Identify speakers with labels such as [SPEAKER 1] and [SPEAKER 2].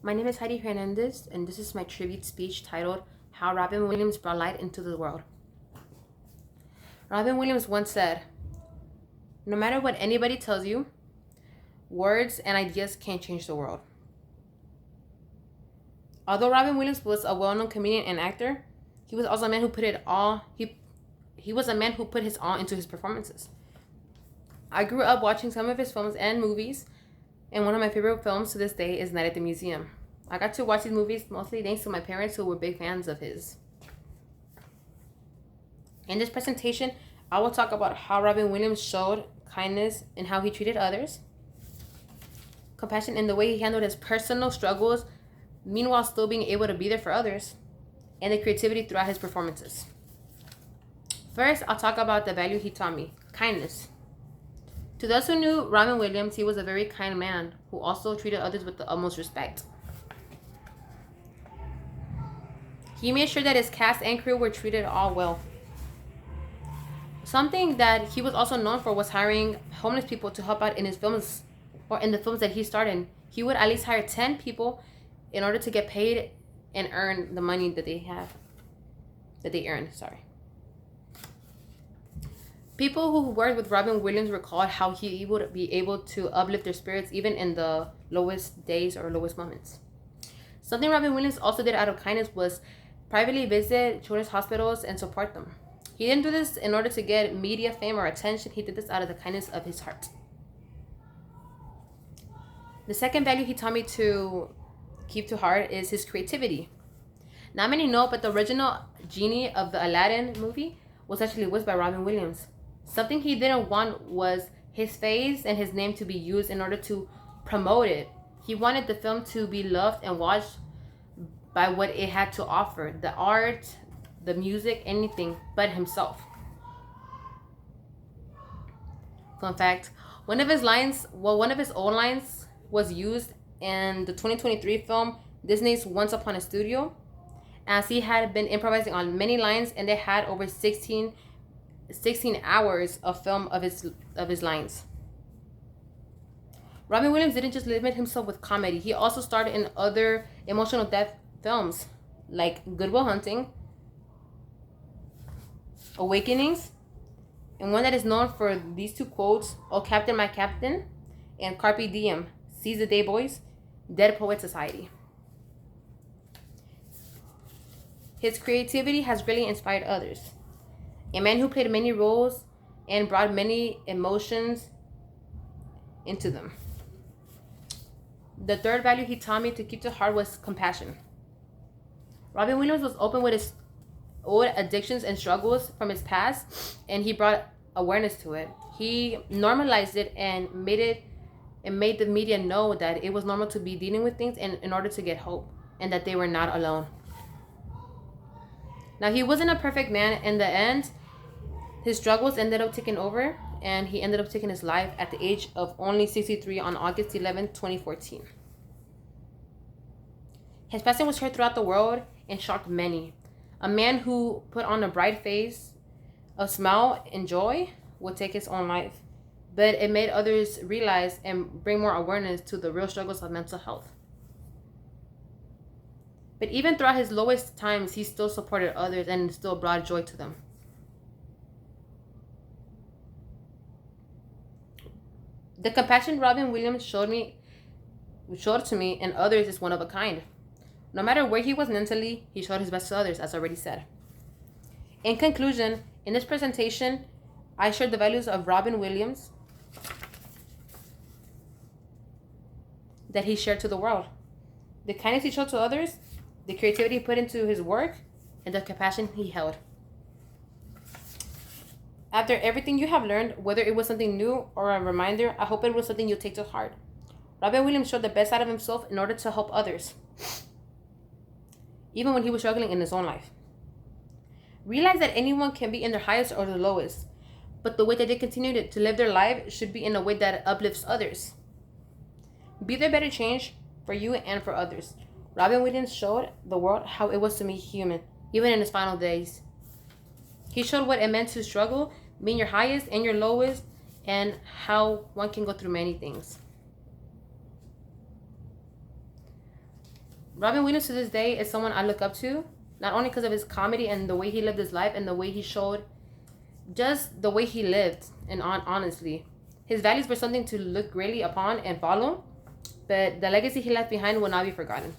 [SPEAKER 1] My name is Heidi Hernandez, and this is my tribute speech titled How Robin Williams Brought Light into the World. Robin Williams once said, "No matter what anybody tells you, words and ideas can't change the world." Although Robin Williams was a well-known comedian and actor, he was also a man who put it all he was a man who put his all into his performances. I grew up watching some of his films and movies, and one of my favorite films to this day is Night at the Museum. I got to watch these movies mostly thanks to my parents who were big fans of his. In this presentation, I will talk about how Robin Williams showed kindness in how he treated others, compassion in the way he handled his personal struggles, meanwhile still being able to be there for others, and the creativity throughout his performances. First, I'll talk about the value he taught me, kindness. To those who knew Robin Williams, he was a very kind man who also treated others with the utmost respect. He made sure that his cast and crew were treated all well. Something that he was also known for was hiring homeless people to help out in his films or in the films that he starred in. He would at least hire 10 people in order to get paid and earn the money that they earned. People who worked with Robin Williams recalled how he would be able to uplift their spirits even in the lowest days or lowest moments. Something Robin Williams also did out of kindness was privately visit children's hospitals and support them. He didn't do this in order to get media fame or attention. He did this out of the kindness of his heart. The second value he taught me to keep to heart is his creativity. Not many know, but the original genie of the Aladdin movie was actually voiced by Robin Williams. Something he didn't want was his face and his name to be used in order to promote it. He wanted the film to be loved and watched by what it had to offer, the art, the music, anything but himself. Fun fact, one of his own lines was used in the 2023 film Disney's Once Upon a Studio, as he had been improvising on many lines and they had over 16 hours of film of his lines. Robin Williams didn't just limit himself with comedy. He also starred in other emotional depth films like Good Will Hunting, Awakenings, and one that is known for these two quotes, "Oh Captain, my Captain," and "Carpe Diem, seize the day, boys," Dead Poet Society. His creativity has greatly inspired others. A man who played many roles and brought many emotions into them. The third value he taught me to keep to heart was compassion. Robin Williams was open with his old addictions and struggles from his past, and he brought awareness to it. He normalized it and made the media know that it was normal to be dealing with things in order to get hope, and that they were not alone. Now, he wasn't a perfect man. In the end, his struggles ended up taking over, and he ended up taking his life at the age of only 63 on August 11, 2014. His passing was heard throughout the world and shocked many. A man who put on a bright face, a smile, and joy would take his own life, but it made others realize and bring more awareness to the real struggles of mental health. But even throughout his lowest times, he still supported others and still brought joy to them. The compassion Robin Williams showed to me and others is one of a kind. No matter where he was mentally, he showed his best to others, as already said. In conclusion, in this presentation, I shared the values of Robin Williams that he shared to the world. The kindness he showed to others, the creativity he put into his work, and the compassion he held. After everything you have learned, whether it was something new or a reminder, I hope it was something you'll take to heart. Robin Williams showed the best side of himself in order to help others, even when he was struggling in his own life. Realize that anyone can be in their highest or their lowest, but the way that they continue to live their life should be in a way that uplifts others. Be the better change for you and for others. Robin Williams showed the world how it was to be human, even in his final days. He showed what it meant to struggle, being your highest and your lowest, and how one can go through many things. Robin Williams to this day is someone I look up to, not only because of his comedy and the way he lived his life and the way he showed, just the way he lived. And honestly, his values were something to look greatly upon and follow, but the legacy he left behind will not be forgotten.